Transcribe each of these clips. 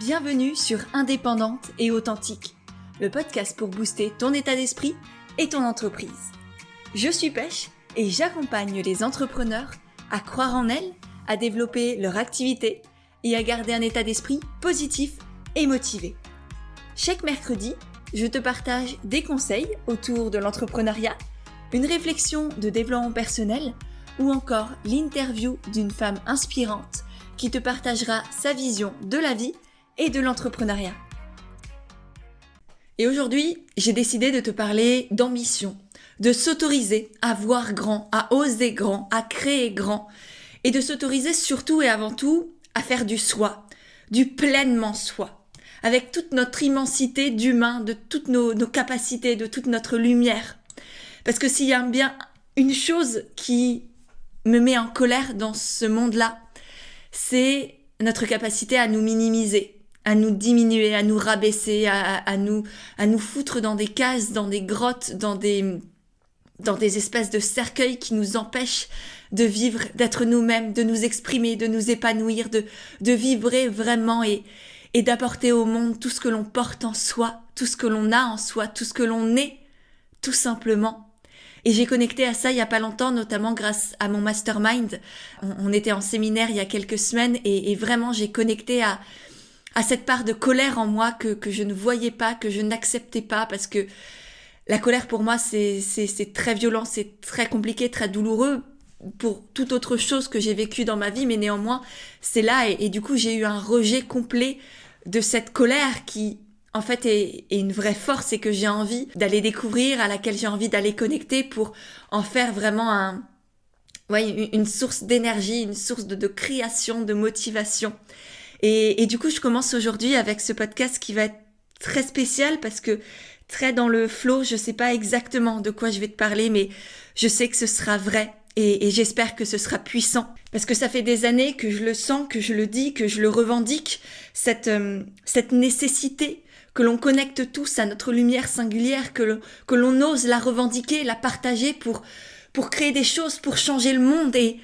Bienvenue sur Indépendante et Authentique, le podcast pour booster ton état d'esprit et ton entreprise. Je suis Pêche et j'accompagne les entrepreneurs à croire en elles, à développer leur activité et à garder un état d'esprit positif et motivé. Chaque mercredi, je te partage des conseils autour de l'entrepreneuriat, une réflexion de développement personnel ou encore l'interview d'une femme inspirante qui te partagera sa vision de la vie et de l'entrepreneuriat. Et aujourd'hui, j'ai décidé de te parler d'ambition, de s'autoriser à voir grand, à oser grand, à créer grand, et de s'autoriser surtout et avant tout à faire du soi, du pleinement soi, avec toute notre immensité d'humain, de toutes nos capacités, de toute notre lumière. Parce que s'il y a bien une chose qui me met en colère dans ce monde-là, c'est notre capacité à nous minimiser, à nous diminuer, à nous rabaisser, à nous foutre dans des cases, dans des grottes, dans des espèces de cercueils qui nous empêchent de vivre, d'être nous-mêmes, de nous exprimer, de nous épanouir, de vibrer vraiment et d'apporter au monde tout ce que l'on porte en soi, tout ce que l'on a en soi, tout ce que l'on est, tout simplement. Et j'ai connecté à ça il y a pas longtemps, notamment grâce à mon mastermind. On était en séminaire il y a quelques semaines et vraiment j'ai connecté à cette part de colère en moi que je ne voyais pas, que je n'acceptais pas, parce que la colère pour moi c'est très violent, c'est très compliqué, très douloureux pour toute autre chose que j'ai vécue dans ma vie, mais néanmoins c'est là et du coup j'ai eu un rejet complet de cette colère qui en fait est une vraie force et que j'ai envie d'aller découvrir, à laquelle j'ai envie d'aller connecter pour en faire vraiment une source d'énergie, une source de création, de motivation. Et du coup, je commence aujourd'hui avec ce podcast qui va être très spécial parce que très dans le flow, je sais pas exactement de quoi je vais te parler, mais je sais que ce sera vrai et j'espère que ce sera puissant. Parce que ça fait des années que je le sens, que je le dis, que je le revendique, cette nécessité que l'on connecte tous à notre lumière singulière, que l'on ose la revendiquer, la partager pour créer des choses, pour changer le monde. Et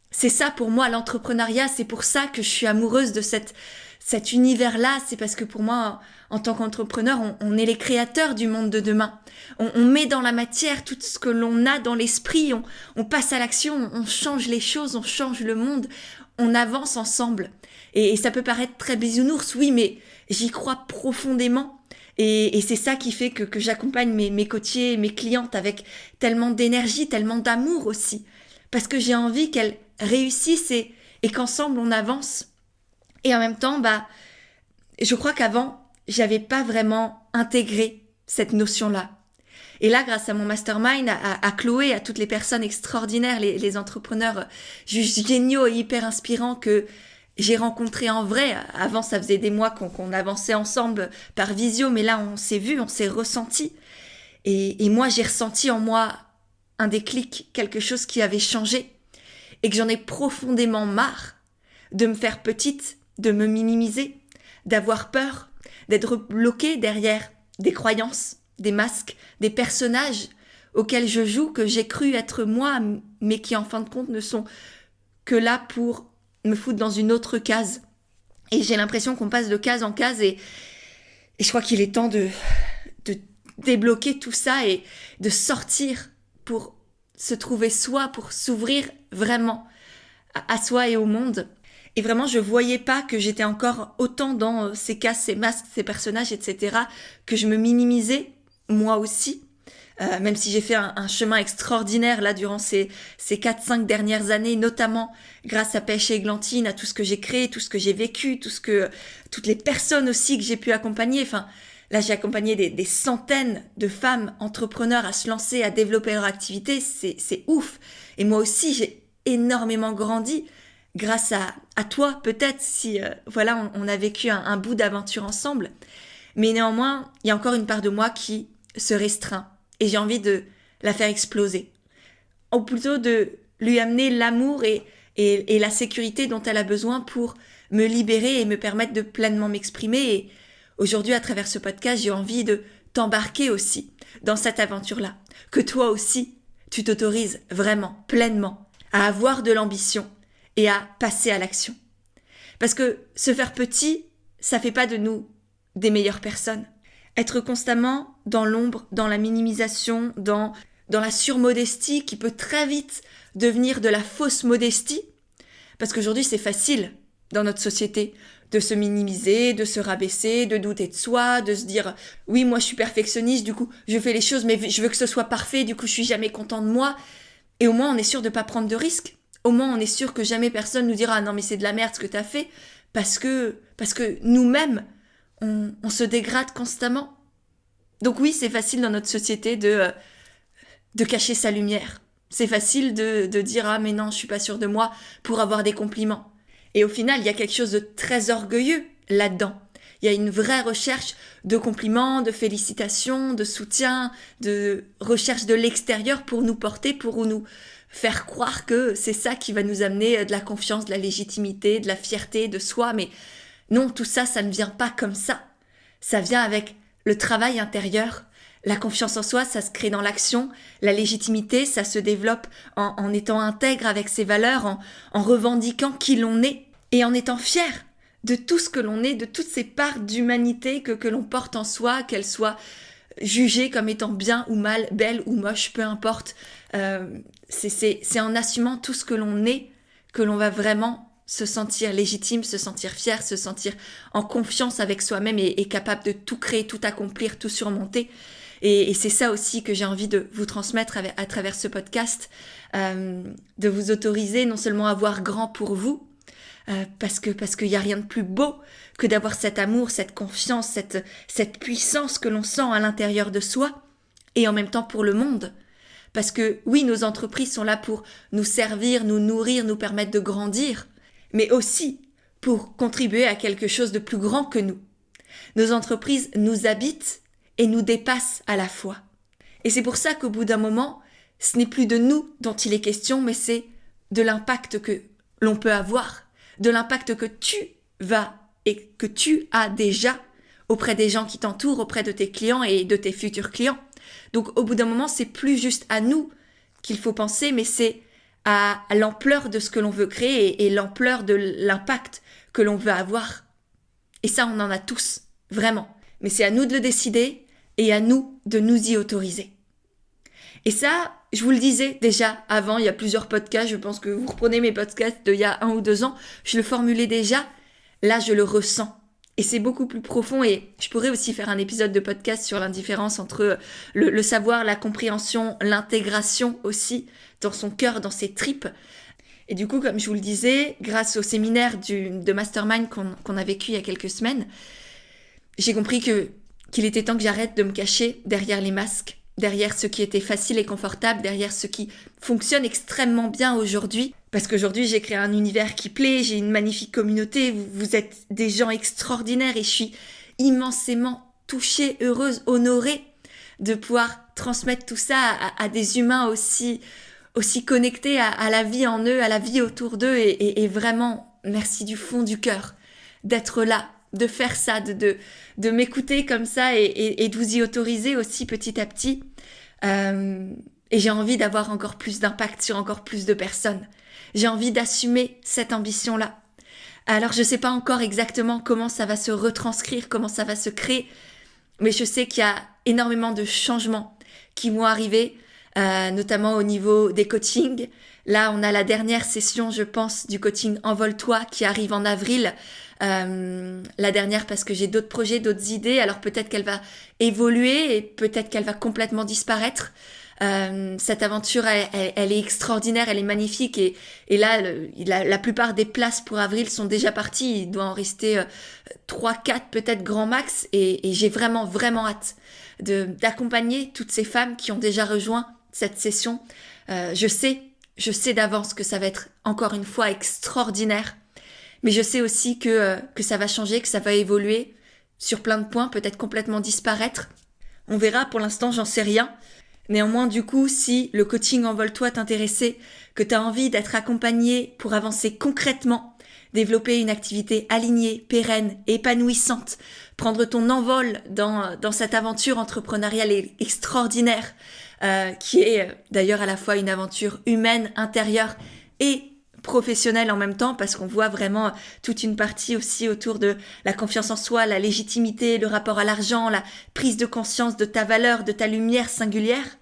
c'est ça pour moi l'entrepreneuriat, c'est pour ça que je suis amoureuse de cet univers-là, c'est parce que pour moi, en tant qu'entrepreneur, on est les créateurs du monde de demain. On met dans la matière tout ce que l'on a dans l'esprit, on passe à l'action, on change les choses, on change le monde, on avance ensemble. Et ça peut paraître très bisounours, oui, mais j'y crois profondément. Et c'est ça qui fait que j'accompagne mes coachés, mes clientes avec tellement d'énergie, tellement d'amour aussi. Parce que j'ai envie qu'elles réussissent et qu'ensemble on avance. Et en même temps, je crois qu'avant, j'avais pas vraiment intégré cette notion-là. Et là, grâce à mon mastermind, à Chloé, à toutes les personnes extraordinaires, les entrepreneurs juste géniaux et hyper inspirants que j'ai rencontrés en vrai. Avant, ça faisait des mois qu'on avançait ensemble par visio, mais là, on s'est vu, on s'est ressenti. Et moi, j'ai ressenti en moi un déclic, quelque chose qui avait changé et que j'en ai profondément marre de me faire petite, de me minimiser, d'avoir peur, d'être bloquée derrière des croyances, des masques, des personnages auxquels je joue, que j'ai cru être moi, mais qui en fin de compte ne sont que là pour me foutre dans une autre case. Et j'ai l'impression qu'on passe de case en case et je crois qu'il est temps de débloquer tout ça et de sortir pour se trouver soi, pour s'ouvrir vraiment à soi et au monde. Et vraiment, je voyais pas que j'étais encore autant dans ces cases, ces masques, ces personnages, etc., que je me minimisais, moi aussi. Même si j'ai fait un chemin extraordinaire là durant ces 4-5 dernières années, notamment grâce à Pêche et Églantine, à tout ce que j'ai créé, tout ce que j'ai vécu, toutes les personnes aussi que j'ai pu accompagner. Enfin, là, j'ai accompagné des centaines de femmes entrepreneurs à se lancer, à développer leur activité. C'est ouf. Et moi aussi, j'ai énormément grandi grâce à toi, peut-être, si on a vécu un bout d'aventure ensemble. Mais néanmoins, il y a encore une part de moi qui se restreint. Et j'ai envie de la faire exploser. Ou plutôt de lui amener l'amour et la sécurité dont elle a besoin pour me libérer et me permettre de pleinement m'exprimer. Et aujourd'hui, à travers ce podcast, j'ai envie de t'embarquer aussi dans cette aventure-là. Que toi aussi, tu t'autorises vraiment, pleinement, à avoir de l'ambition et à passer à l'action. Parce que se faire petit, ça fait pas de nous des meilleures personnes. Être constamment dans l'ombre, dans la minimisation, dans la surmodestie qui peut très vite devenir de la fausse modestie, parce qu'aujourd'hui c'est facile dans notre société de se minimiser, de se rabaisser, de douter de soi, de se dire « oui, moi je suis perfectionniste, du coup je fais les choses mais je veux que ce soit parfait, du coup je suis jamais content de moi ». Et au moins on est sûr de pas prendre de risques. Au moins on est sûr que jamais personne nous dira « ah non mais c'est de la merde ce que t'as fait », parce que nous-mêmes on se dégrade constamment. Donc oui, c'est facile dans notre société de cacher sa lumière. C'est facile de dire « ah mais non, je suis pas sûre de moi » pour avoir des compliments. Et au final, il y a quelque chose de très orgueilleux là-dedans. Il y a une vraie recherche de compliments, de félicitations, de soutien, de recherche de l'extérieur pour nous porter, pour nous faire croire que c'est ça qui va nous amener de la confiance, de la légitimité, de la fierté de soi. Mais non, tout ça, ça ne vient pas comme ça. Ça vient avec le travail intérieur. La confiance en soi, ça se crée dans l'action. La légitimité, ça se développe en étant intègre avec ses valeurs, en revendiquant qui l'on est et en étant fier de tout ce que l'on est, de toutes ces parts d'humanité que l'on porte en soi, qu'elles soient jugées comme étant bien ou mal, belles ou moches, peu importe. C'est en assumant tout ce que l'on est que l'on va vraiment se sentir légitime, se sentir fier, se sentir en confiance avec soi-même et capable de tout créer, tout accomplir, tout surmonter. Et c'est ça aussi que j'ai envie de vous transmettre à travers ce podcast, de vous autoriser non seulement à voir grand pour vous, parce qu'il y a rien de plus beau que d'avoir cet amour, cette confiance, cette puissance que l'on sent à l'intérieur de soi, et en même temps pour le monde. Parce que oui, nos entreprises sont là pour nous servir, nous nourrir, nous permettre de grandir, mais aussi pour contribuer à quelque chose de plus grand que nous. Nos entreprises nous habitent et nous dépassent à la fois. Et c'est pour ça qu'au bout d'un moment, ce n'est plus de nous dont il est question, mais c'est de l'impact que l'on peut avoir, de l'impact que tu vas et que tu as déjà auprès des gens qui t'entourent, auprès de tes clients et de tes futurs clients. Donc au bout d'un moment, c'est plus juste à nous qu'il faut penser, mais c'est à l'ampleur de ce que l'on veut créer et l'ampleur de l'impact que l'on veut avoir. Et ça, on en a tous, vraiment. Mais c'est à nous de le décider et à nous de nous y autoriser. Et ça, je vous le disais déjà avant, il y a plusieurs podcasts, je pense que vous reprenez mes podcasts d'il y a 1 ou 2 ans, je le formulais déjà, là je le ressens. Et c'est beaucoup plus profond et je pourrais aussi faire un épisode de podcast sur l'indifférence entre le savoir, la compréhension, l'intégration aussi dans son cœur, dans ses tripes. Et du coup, comme je vous le disais, grâce au séminaire de Mastermind qu'on a vécu il y a quelques semaines, j'ai compris qu'il était temps que j'arrête de me cacher derrière les masques, derrière ce qui était facile et confortable, derrière ce qui fonctionne extrêmement bien aujourd'hui. Parce qu'aujourd'hui, j'ai créé un univers qui plaît, j'ai une magnifique communauté, vous êtes des gens extraordinaires et je suis immensément touchée, heureuse, honorée de pouvoir transmettre tout ça à des humains aussi connectés à la vie en eux, à la vie autour d'eux et vraiment, merci du fond du cœur d'être là, de faire ça, de m'écouter comme ça et de vous y autoriser aussi petit à petit. Et j'ai envie d'avoir encore plus d'impact sur encore plus de personnes. J'ai envie d'assumer cette ambition-là. Alors je sais pas encore exactement comment ça va se retranscrire, comment ça va se créer, mais je sais qu'il y a énormément de changements qui vont arriver, notamment au niveau des coachings. Là, on a la dernière session, je pense, du coaching Envole-toi qui arrive en avril. La dernière parce que j'ai d'autres projets, d'autres idées. Alors peut-être qu'elle va évoluer et peut-être qu'elle va complètement disparaître. Cette aventure, elle est extraordinaire, elle est magnifique et là, la plupart des places pour avril sont déjà parties. Il doit en rester 3-4 peut-être grand max et j'ai vraiment, vraiment hâte d'accompagner toutes ces femmes qui ont déjà rejoint cette session. Je sais d'avance que ça va être encore une fois extraordinaire, mais je sais aussi que ça va changer, que ça va évoluer sur plein de points, peut-être complètement disparaître. On verra, pour l'instant, j'en sais rien. Néanmoins, du coup, si le coaching Envole-toi t'intéressait, que tu as envie d'être accompagné pour avancer concrètement, développer une activité alignée, pérenne, épanouissante, prendre ton envol dans cette aventure entrepreneuriale extraordinaire, qui est d'ailleurs à la fois une aventure humaine, intérieure et professionnel en même temps parce qu'on voit vraiment toute une partie aussi autour de la confiance en soi, la légitimité, le rapport à l'argent, la prise de conscience de ta valeur, de ta lumière singulière.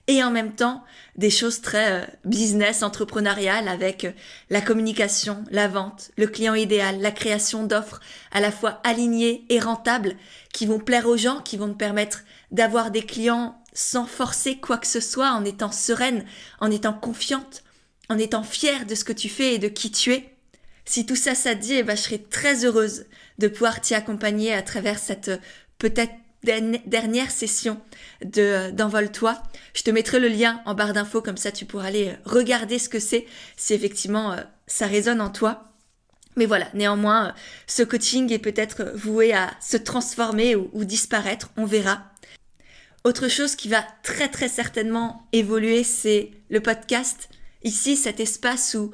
Et en même temps, des choses très business, entrepreneuriales avec la communication, la vente, le client idéal, la création d'offres à la fois alignées et rentables qui vont plaire aux gens, qui vont te permettre d'avoir des clients sans forcer quoi que ce soit, en étant sereine, en étant confiante, en étant fière de ce que tu fais et de qui tu es. Si tout ça, ça te dit, je serais très heureuse de pouvoir t'y accompagner à travers cette peut-être dernière session d'Envole-toi. Je te mettrai le lien en barre d'infos, comme ça tu pourras aller regarder ce que c'est, si effectivement ça résonne en toi. Mais voilà, néanmoins, ce coaching est peut-être voué à se transformer ou disparaître, on verra. Autre chose qui va très très certainement évoluer, c'est le podcast. Ici, cet espace où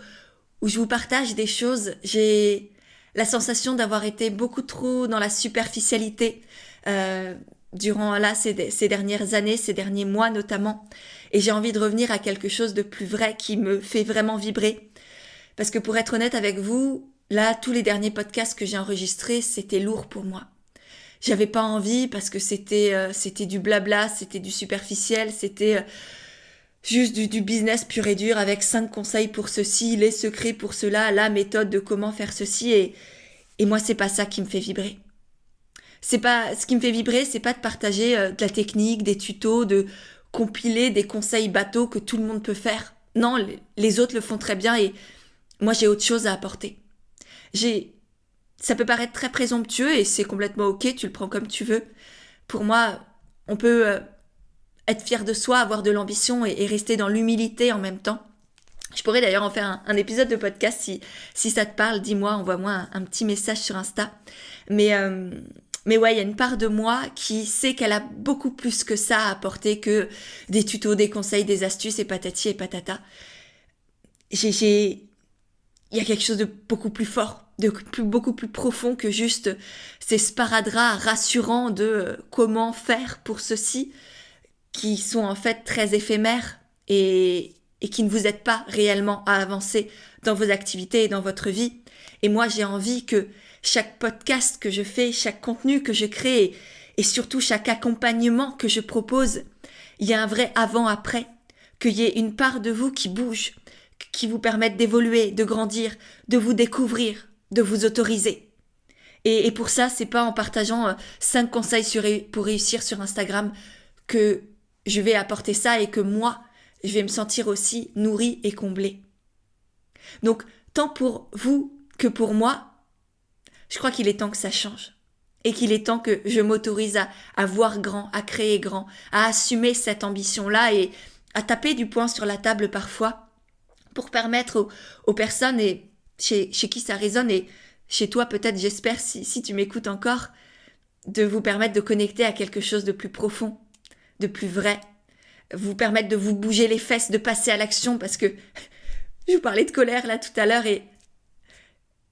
je vous partage des choses, j'ai la sensation d'avoir été beaucoup trop dans la superficialité durant ces dernières années, ces derniers mois notamment. Et j'ai envie de revenir à quelque chose de plus vrai qui me fait vraiment vibrer. Parce que pour être honnête avec vous, là, tous les derniers podcasts que j'ai enregistrés, c'était lourd pour moi. J'avais pas envie parce que c'était du blabla, c'était du superficiel, c'était juste du business pur et dur avec 5 conseils pour ceci, les secrets pour cela, la méthode de comment faire ceci et moi c'est pas ça qui me fait vibrer. C'est pas ce qui me fait vibrer, c'est pas de partager de la technique, des tutos, de compiler des conseils bateaux que tout le monde peut faire. Non, les autres le font très bien et moi j'ai autre chose à apporter. Ça peut paraître très présomptueux et c'est complètement ok, tu le prends comme tu veux. Pour moi, on peut être fier de soi, avoir de l'ambition et rester dans l'humilité en même temps. Je pourrais d'ailleurs en faire un épisode de podcast si ça te parle, dis-moi, envoie-moi un petit message sur Insta. Mais ouais, il y a une part de moi qui sait qu'elle a beaucoup plus que ça à apporter que des tutos, des conseils, des astuces et patati et patata. Il y a quelque chose de beaucoup plus fort, beaucoup plus profond que juste ces sparadraps rassurants de comment faire pour ceci, qui sont en fait très éphémères et qui ne vous aident pas réellement à avancer dans vos activités et dans votre vie. Et moi, j'ai envie que chaque podcast que je fais, chaque contenu que je crée et surtout chaque accompagnement que je propose, il y a un vrai avant-après, qu'il y ait une part de vous qui bouge, qui vous permettent d'évoluer, de grandir, de vous découvrir, de vous autoriser. Et pour ça, c'est pas en partageant 5 conseils pour réussir sur Instagram que je vais apporter ça et que moi, je vais me sentir aussi nourrie et comblée. Donc, tant pour vous que pour moi, je crois qu'il est temps que ça change. Et qu'il est temps que je m'autorise à voir grand, à créer grand, à assumer cette ambition-là et à taper du poing sur la table parfois pour permettre aux personnes et chez qui ça résonne et chez toi peut-être, j'espère, si tu m'écoutes encore, de vous permettre de connecter à quelque chose de plus profond, de plus vrai, vous permettre de vous bouger les fesses, de passer à l'action parce que je vous parlais de colère là tout à l'heure et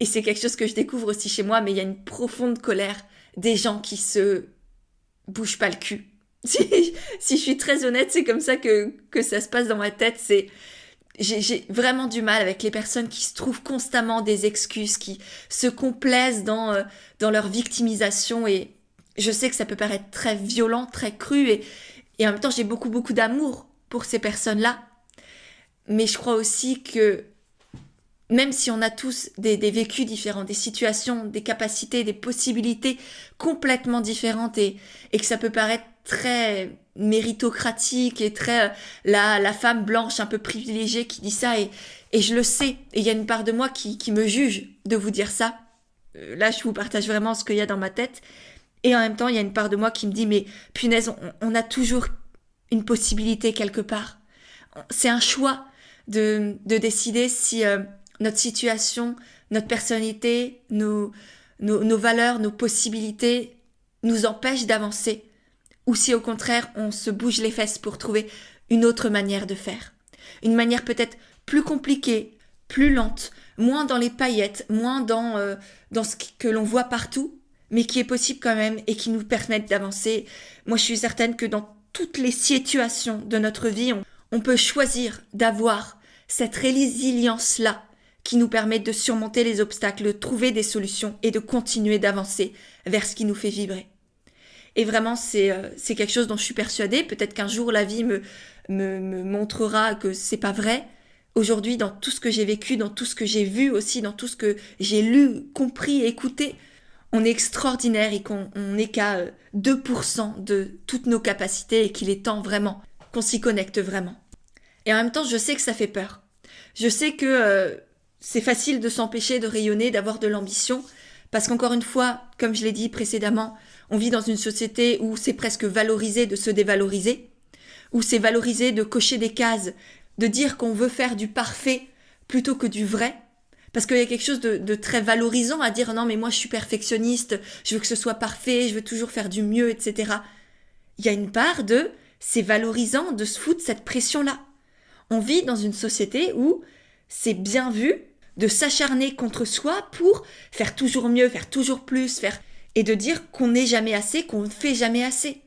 c'est quelque chose que je découvre aussi chez moi, mais il y a une profonde colère des gens qui se bougent pas le cul. Si je suis très honnête, c'est comme ça que ça se passe dans ma tête, j'ai vraiment du mal avec les personnes qui se trouvent constamment des excuses, qui se complaisent dans leur victimisation et je sais que ça peut paraître très violent, très cru et en même temps j'ai beaucoup d'amour pour ces personnes-là. Mais je crois aussi que même si on a tous des vécus différents, des situations, des capacités, des possibilités complètement différentes et que ça peut paraître très méritocratique et très la femme blanche un peu privilégiée qui dit ça et je le sais et il y a une part de moi qui me juge de vous dire ça. Là je vous partage vraiment ce qu'il y a dans ma tête et en même temps il y a une part de moi qui me dit mais punaise on a toujours une possibilité quelque part. C'est un choix de décider si notre situation, notre personnalité, nos valeurs, nos possibilités nous empêchent d'avancer ou si au contraire on se bouge les fesses pour trouver une autre manière de faire. Une manière peut-être plus compliquée, plus lente, moins dans les paillettes, moins dans ce que l'on voit partout, mais qui est possible quand même et qui nous permettent d'avancer. Moi je suis certaine que dans toutes les situations de notre vie, on peut choisir d'avoir cette résilience-là qui nous permettent de surmonter les obstacles, de trouver des solutions et de continuer d'avancer vers ce qui nous fait vibrer. Et vraiment, c'est quelque chose dont je suis persuadée. Peut-être qu'un jour, la vie me montrera que c'est pas vrai. Aujourd'hui, dans tout ce que j'ai vécu, dans tout ce que j'ai vu aussi, dans tout ce que j'ai lu, compris, écouté, on est extraordinaire et qu'on n'est qu'à 2% de toutes nos capacités et qu'il est temps vraiment qu'on s'y connecte vraiment. Et en même temps, je sais que ça fait peur. Je sais que c'est facile de s'empêcher de rayonner, d'avoir de l'ambition, parce qu'encore une fois, comme je l'ai dit précédemment, on vit dans une société où c'est presque valorisé de se dévaloriser, où c'est valorisé de cocher des cases, de dire qu'on veut faire du parfait plutôt que du vrai, parce qu'il y a quelque chose de très valorisant à dire « Non, mais moi je suis perfectionniste, je veux que ce soit parfait, je veux toujours faire du mieux, etc. » Il y a une part de « c'est valorisant de se foutre cette pression-là ». On vit dans une société où c'est bien vu de s'acharner contre soi pour faire toujours mieux, faire toujours plus, et de dire qu'on n'est jamais assez, qu'on ne fait jamais assez.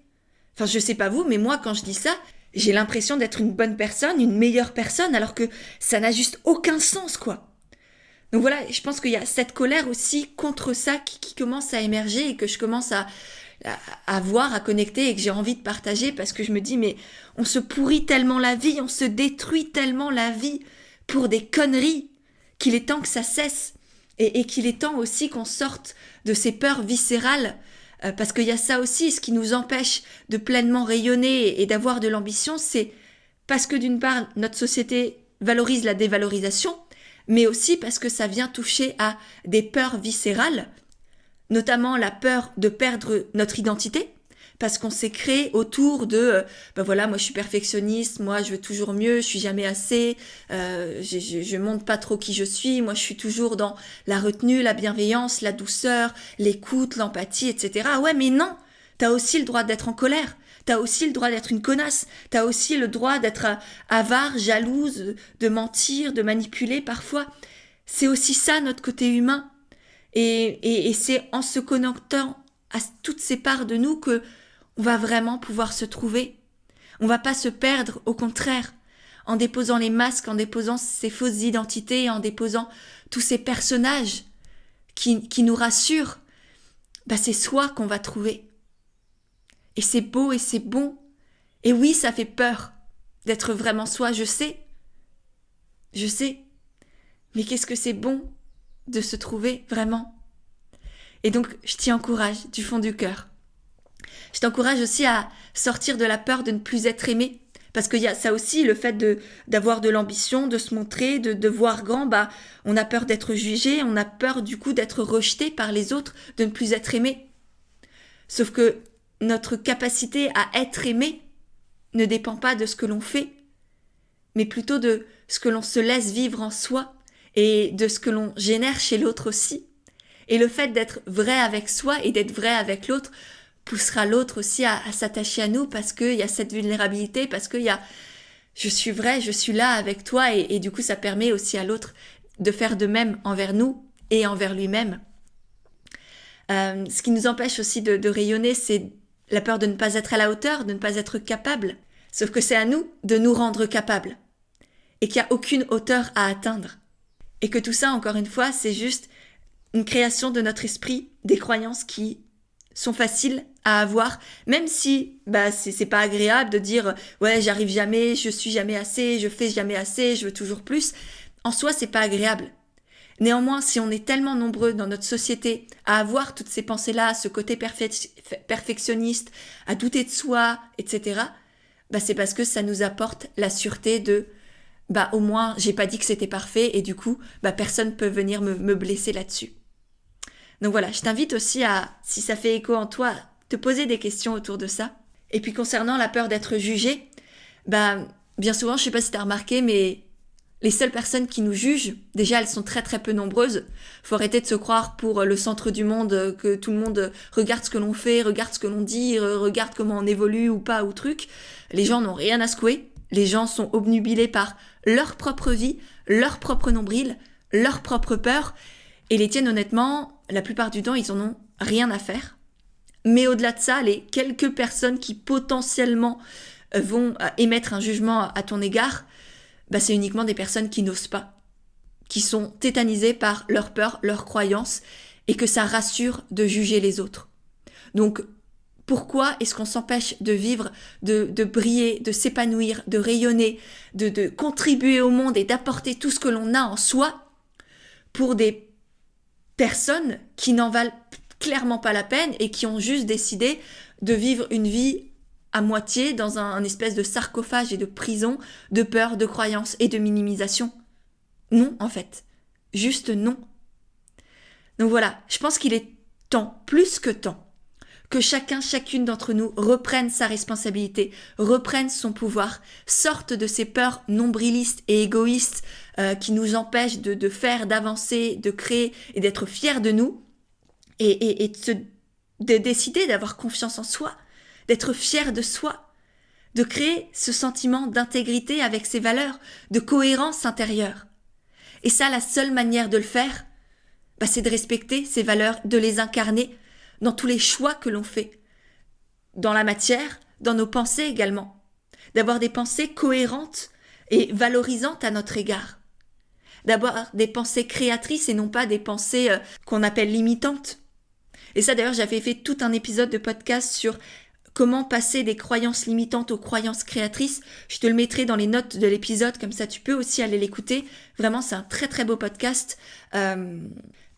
Enfin, je sais pas vous, mais moi, quand je dis ça, j'ai l'impression d'être une bonne personne, une meilleure personne, alors que ça n'a juste aucun sens, quoi. Donc voilà, je pense qu'il y a cette colère aussi contre ça qui commence à émerger et que je commence à voir, à connecter et que j'ai envie de partager parce que je me dis, mais on se pourrit tellement la vie, on se détruit tellement la vie pour des conneries qu'il est temps que ça cesse et qu'il est temps aussi qu'on sorte de ces peurs viscérales parce qu'il y a ça aussi, ce qui nous empêche de pleinement rayonner et d'avoir de l'ambition, c'est parce que d'une part, notre société valorise la dévalorisation, mais aussi parce que ça vient toucher à des peurs viscérales, notamment la peur de perdre notre identité, parce qu'on s'est créé autour de ben voilà, moi je suis perfectionniste, moi je veux toujours mieux, je suis jamais assez, je montre pas trop qui je suis, moi je suis toujours dans la retenue, la bienveillance, la douceur, l'écoute, l'empathie, etc. Ah ouais, mais non, t'as aussi le droit d'être en colère, t'as aussi le droit d'être une connasse, t'as aussi le droit d'être avare, jalouse, de mentir, de manipuler parfois. C'est aussi ça notre côté humain. Et c'est en se connectant à toutes ces parts de nous que on va vraiment pouvoir se trouver. On va pas se perdre, au contraire, en déposant les masques, en déposant ces fausses identités, en déposant tous ces personnages qui nous rassurent. Bah c'est soi qu'on va trouver. Et c'est beau et c'est bon. Et oui, ça fait peur d'être vraiment soi, je sais. Je sais. Mais qu'est-ce que c'est bon de se trouver vraiment. Et donc, je t'y encourage du fond du cœur. Je t'encourage aussi à sortir de la peur de ne plus être aimé. Parce qu'il y a ça aussi, le fait d'avoir de l'ambition, de se montrer, de voir grand, bah, on a peur d'être jugé, on a peur du coup d'être rejeté par les autres, de ne plus être aimé. Sauf que notre capacité à être aimé ne dépend pas de ce que l'on fait, mais plutôt de ce que l'on se laisse vivre en soi et de ce que l'on génère chez l'autre aussi. Et le fait d'être vrai avec soi et d'être vrai avec l'autre poussera l'autre aussi à s'attacher à nous parce qu'il y a cette vulnérabilité, parce qu'il y a je suis vrai, je suis là avec toi et du coup ça permet aussi à l'autre de faire de même envers nous et envers lui-même. Ce qui nous empêche aussi de rayonner, c'est la peur de ne pas être à la hauteur, de ne pas être capable. Sauf que c'est à nous de nous rendre capables et qu'il n'y a aucune hauteur à atteindre. Et que tout ça, encore une fois, c'est juste une création de notre esprit, des croyances qui sont faciles à avoir, même si c'est pas agréable de dire ouais j'arrive jamais, je suis jamais assez, je fais jamais assez, je veux toujours plus. En soi c'est pas agréable. Néanmoins, si on est tellement nombreux dans notre société à avoir toutes ces pensées-là, ce côté perfectionniste, à douter de soi, etc., c'est parce que ça nous apporte la sûreté de au moins j'ai pas dit que c'était parfait et du coup personne peut venir me blesser là-dessus. Donc voilà, je t'invite aussi à, si ça fait écho en toi, te poser des questions autour de ça. Et puis concernant la peur d'être jugé, bien souvent, je sais pas si t'as remarqué, mais les seules personnes qui nous jugent, déjà elles sont très très peu nombreuses. Faut arrêter de se croire pour le centre du monde, que tout le monde regarde ce que l'on fait, regarde ce que l'on dit, regarde comment on évolue ou pas ou truc. Les gens n'ont rien à secouer. Les gens sont obnubilés par leur propre vie, leur propre nombril, leur propre peur. Et les tiennes, honnêtement, la plupart du temps, ils en ont rien à faire. Mais au-delà de ça, les quelques personnes qui potentiellement vont émettre un jugement à ton égard, c'est uniquement des personnes qui n'osent pas qui sont tétanisés par leur peur, leurs croyances, et que ça rassure de juger les autres. Donc, pourquoi est-ce qu'on s'empêche de vivre, de briller, de s'épanouir, de rayonner, de contribuer au monde et d'apporter tout ce que l'on a en soi pour des personnes qui n'en valent clairement pas la peine et qui ont juste décidé de vivre une vie à moitié dans un espèce de sarcophage et de prison de peur, de croyances et de minimisation? Non, en fait. Juste non. Donc voilà, je pense qu'il est temps, plus que temps, que chacune d'entre nous reprenne sa responsabilité, reprenne son pouvoir, sorte de ces peurs nombrilistes et égoïstes qui nous empêchent de faire, d'avancer, de créer et d'être fiers de nous, et de décider d'avoir confiance en soi, d'être fier de soi, de créer ce sentiment d'intégrité avec ses valeurs, de cohérence intérieure. Et ça, la seule manière de le faire, c'est de respecter ces valeurs, de les incarner dans tous les choix que l'on fait, dans la matière, dans nos pensées également, d'avoir des pensées cohérentes et valorisantes à notre égard, d'avoir des pensées créatrices et non pas des pensées qu'on appelle limitantes. Et ça d'ailleurs, j'avais fait tout un épisode de podcast sur comment passer des croyances limitantes aux croyances créatrices. Je te le mettrai dans les notes de l'épisode, comme ça tu peux aussi aller l'écouter. Vraiment, c'est un très très beau podcast.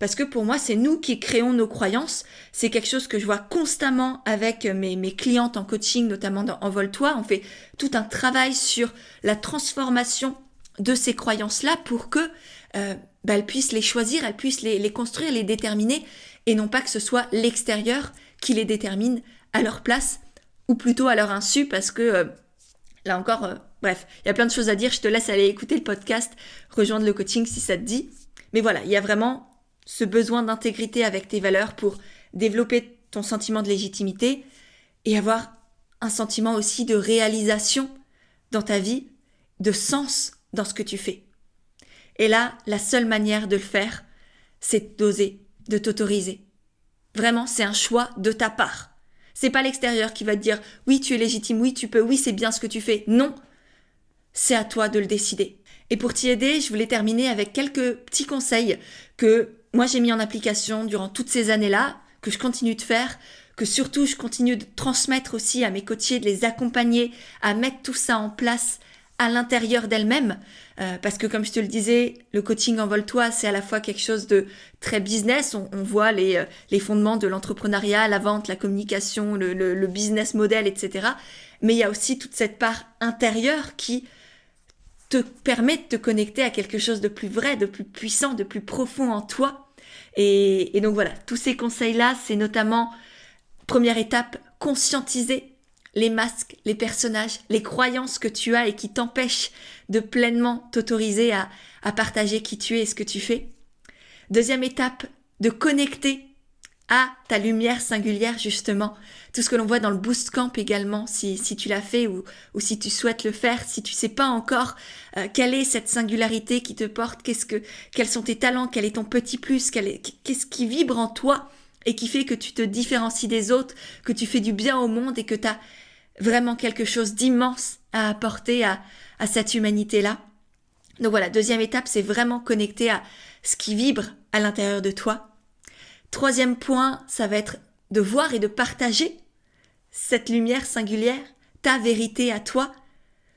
Parce que pour moi, c'est nous qui créons nos croyances. C'est quelque chose que je vois constamment avec mes clientes en coaching, notamment dans Envole-toi. On fait tout un travail sur la transformation de ces croyances-là pour que elles puissent les choisir, elles puissent les construire, les déterminer, et non pas que ce soit l'extérieur qui les détermine à leur place, ou plutôt à leur insu, parce que là encore, bref, il y a plein de choses à dire. Je te laisse aller écouter le podcast, rejoindre le coaching si ça te dit. Mais voilà, il y a vraiment ce besoin d'intégrité avec tes valeurs pour développer ton sentiment de légitimité et avoir un sentiment aussi de réalisation dans ta vie, de sens dans ce que tu fais. Et là, la seule manière de le faire, c'est d'oser, de t'autoriser. Vraiment, c'est un choix de ta part. C'est pas l'extérieur qui va te dire « oui, tu es légitime, oui, tu peux, oui, c'est bien ce que tu fais ». Non, c'est à toi de le décider. Et pour t'y aider, je voulais terminer avec quelques petits conseils que moi j'ai mis en application durant toutes ces années-là, que je continue de faire, que surtout je continue de transmettre aussi à mes coachés, de les accompagner à mettre tout ça en place à l'intérieur d'elles-mêmes, parce que comme je te le disais, le coaching Envole-toi, c'est à la fois quelque chose de très business, on voit les fondements de l'entrepreneuriat, la vente, la communication, le business model, etc. Mais il y a aussi toute cette part intérieure qui te permet de te connecter à quelque chose de plus vrai, de plus puissant, de plus profond en toi. Et donc voilà, tous ces conseils-là, c'est notamment, première étape, conscientiser les masques, les personnages, les croyances que tu as et qui t'empêchent de pleinement t'autoriser à partager qui tu es et ce que tu fais. Deuxième étape, de connecter à ta lumière singulière, justement. Tout ce que l'on voit dans le Boost Camp également, si tu l'as fait ou si tu souhaites le faire, si tu sais pas encore quelle est cette singularité qui te porte, quels sont tes talents, quel est ton petit plus, qu'est-ce qui vibre en toi et qui fait que tu te différencies des autres, que tu fais du bien au monde et que tu as vraiment quelque chose d'immense à apporter à cette humanité-là. Donc voilà, deuxième étape, c'est vraiment connecter à ce qui vibre à l'intérieur de toi. Troisième point, ça va être de voir et de partager cette lumière singulière, ta vérité à toi,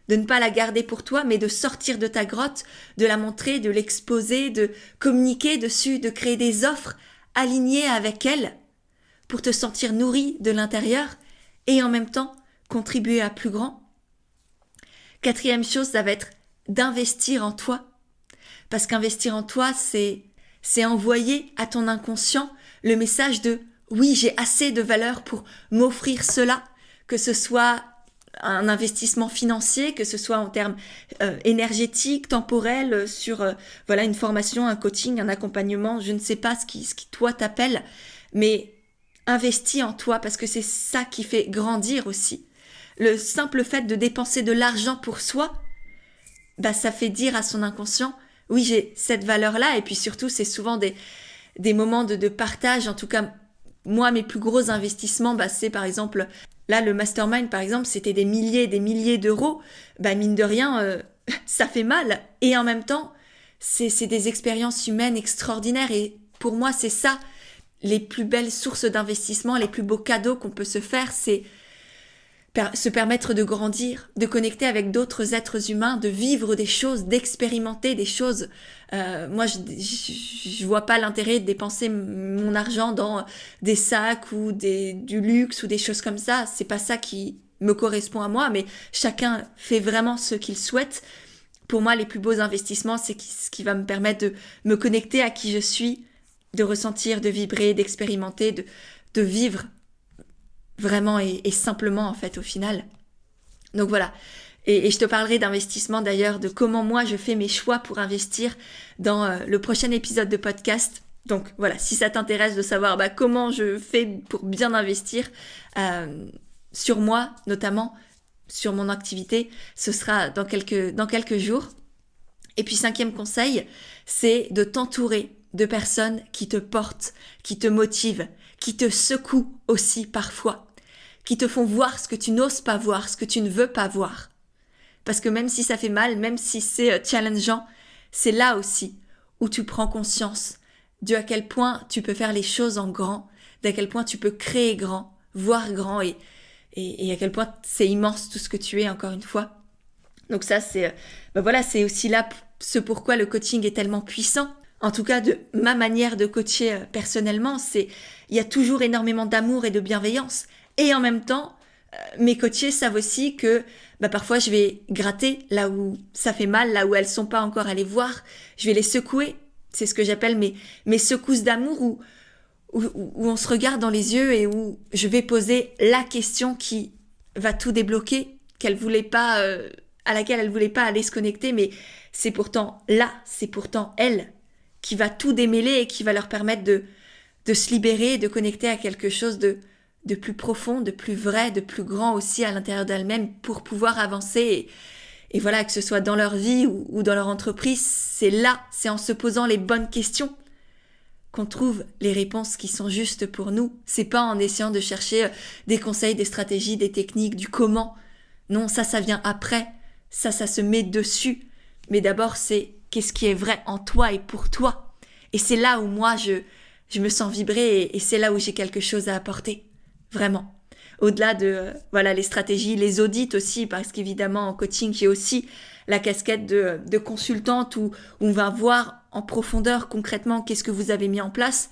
de ne pas la garder pour toi, mais de sortir de ta grotte, de la montrer, de l'exposer, de communiquer dessus, de créer des offres alignées avec elle pour te sentir nourri de l'intérieur et en même temps contribuer à plus grand. Quatrième chose, ça va être d'investir en toi. Parce qu'investir en toi, c'est envoyer à ton inconscient le message de « oui, j'ai assez de valeur pour m'offrir cela », que ce soit un investissement financier, que ce soit en termes énergétiques, temporels, sur une formation, un coaching, un accompagnement, je ne sais pas ce qui toi t'appelle, mais investis en toi parce que c'est ça qui fait grandir aussi. Le simple fait de dépenser de l'argent pour soi, ça fait dire à son inconscient « oui, j'ai cette valeur-là » et puis surtout, c'est souvent des moments de partage. En tout cas, moi, mes plus gros investissements, c'est par exemple, là, le mastermind, par exemple, c'était des milliers d'euros. Mine de rien, ça fait mal. Et en même temps, c'est des expériences humaines extraordinaires et pour moi c'est ça, les plus belles sources d'investissement, les plus beaux cadeaux qu'on peut se faire, c'est se permettre de grandir, de connecter avec d'autres êtres humains, de vivre des choses, d'expérimenter des choses. Moi, je vois pas l'intérêt de dépenser mon argent dans des sacs ou du luxe ou des choses comme ça. C'est pas ça qui me correspond à moi, mais chacun fait vraiment ce qu'il souhaite. Pour moi, les plus beaux investissements, c'est ce qui va me permettre de me connecter à qui je suis, de ressentir, de vibrer, d'expérimenter, de vivre vraiment et simplement en fait au final. Donc voilà. Et je te parlerai d'investissement d'ailleurs, de comment moi je fais mes choix pour investir dans le prochain épisode de podcast. Donc voilà, si ça t'intéresse de savoir comment je fais pour bien investir sur moi, notamment sur mon activité, ce sera dans quelques jours. Et puis 5e conseil, c'est de t'entourer de personnes qui te portent, qui te motivent, qui te secouent aussi parfois, qui te font voir ce que tu n'oses pas voir, ce que tu ne veux pas voir. Parce que même si ça fait mal, même si c'est challengeant, c'est là aussi où tu prends conscience de à quel point tu peux faire les choses en grand, d'à quel point tu peux créer grand, voir grand et à quel point c'est immense tout ce que tu es encore une fois. Donc ça c'est c'est aussi là ce pourquoi le coaching est tellement puissant. En tout cas de ma manière de coacher personnellement, il y a toujours énormément d'amour et de bienveillance. Et en même temps, mes coachés savent aussi que parfois je vais gratter là où ça fait mal, là où elles sont pas encore allées voir. Je vais les secouer. C'est ce que j'appelle mes secousses d'amour où on se regarde dans les yeux et où je vais poser la question qui va tout débloquer, à laquelle elle voulait pas aller se connecter, mais c'est pourtant elle qui va tout démêler et qui va leur permettre de se libérer, de connecter à quelque chose de plus profond, de plus vrai, de plus grand aussi à l'intérieur d'elles-mêmes pour pouvoir avancer. Et voilà, que ce soit dans leur vie ou dans leur entreprise, c'est en se posant les bonnes questions qu'on trouve les réponses qui sont justes pour nous. C'est pas en essayant de chercher des conseils, des stratégies, des techniques, du comment. Non, ça vient après. Ça se met dessus. Mais d'abord, c'est qu'est-ce qui est vrai en toi et pour toi. Et c'est là où moi, je me sens vibrer et c'est là où j'ai quelque chose à apporter. Vraiment. Au-delà de les stratégies, les audits aussi, parce qu'évidemment en coaching j'ai aussi la casquette de consultante où on va voir en profondeur concrètement qu'est-ce que vous avez mis en place.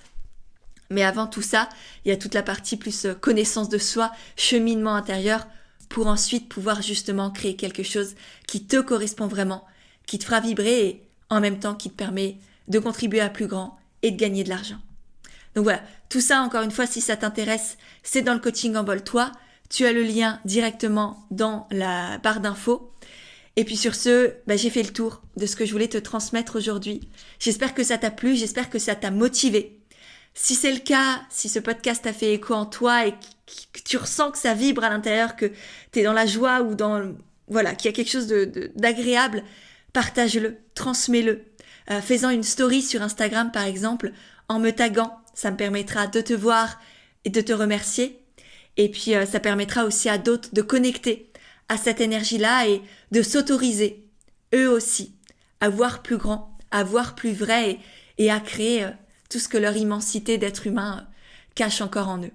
Mais avant tout ça, il y a toute la partie plus connaissance de soi, cheminement intérieur, pour ensuite pouvoir justement créer quelque chose qui te correspond vraiment, qui te fera vibrer et en même temps qui te permet de contribuer à plus grand et de gagner de l'argent. Donc voilà, tout ça, encore une fois, si ça t'intéresse, c'est dans le coaching Envole-toi. Tu as le lien directement dans la barre d'infos. Et puis sur ce, j'ai fait le tour de ce que je voulais te transmettre aujourd'hui. J'espère que ça t'a plu, j'espère que ça t'a motivé. Si c'est le cas, si ce podcast a fait écho en toi et que tu ressens que ça vibre à l'intérieur, que tu es dans la joie ou qu'il y a quelque chose d'agréable, partage-le, transmets-le. Fais-en une story sur Instagram par exemple, en me taguant. Ça me permettra de te voir et de te remercier. Et puis, ça permettra aussi à d'autres de connecter à cette énergie-là et de s'autoriser, eux aussi, à voir plus grand, à voir plus vrai et à créer tout ce que leur immensité d'être humain cache encore en eux.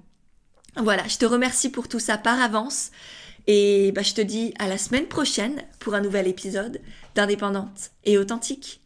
Voilà, je te remercie pour tout ça par avance. Et je te dis à la semaine prochaine pour un nouvel épisode d'Indépendante et Authentique.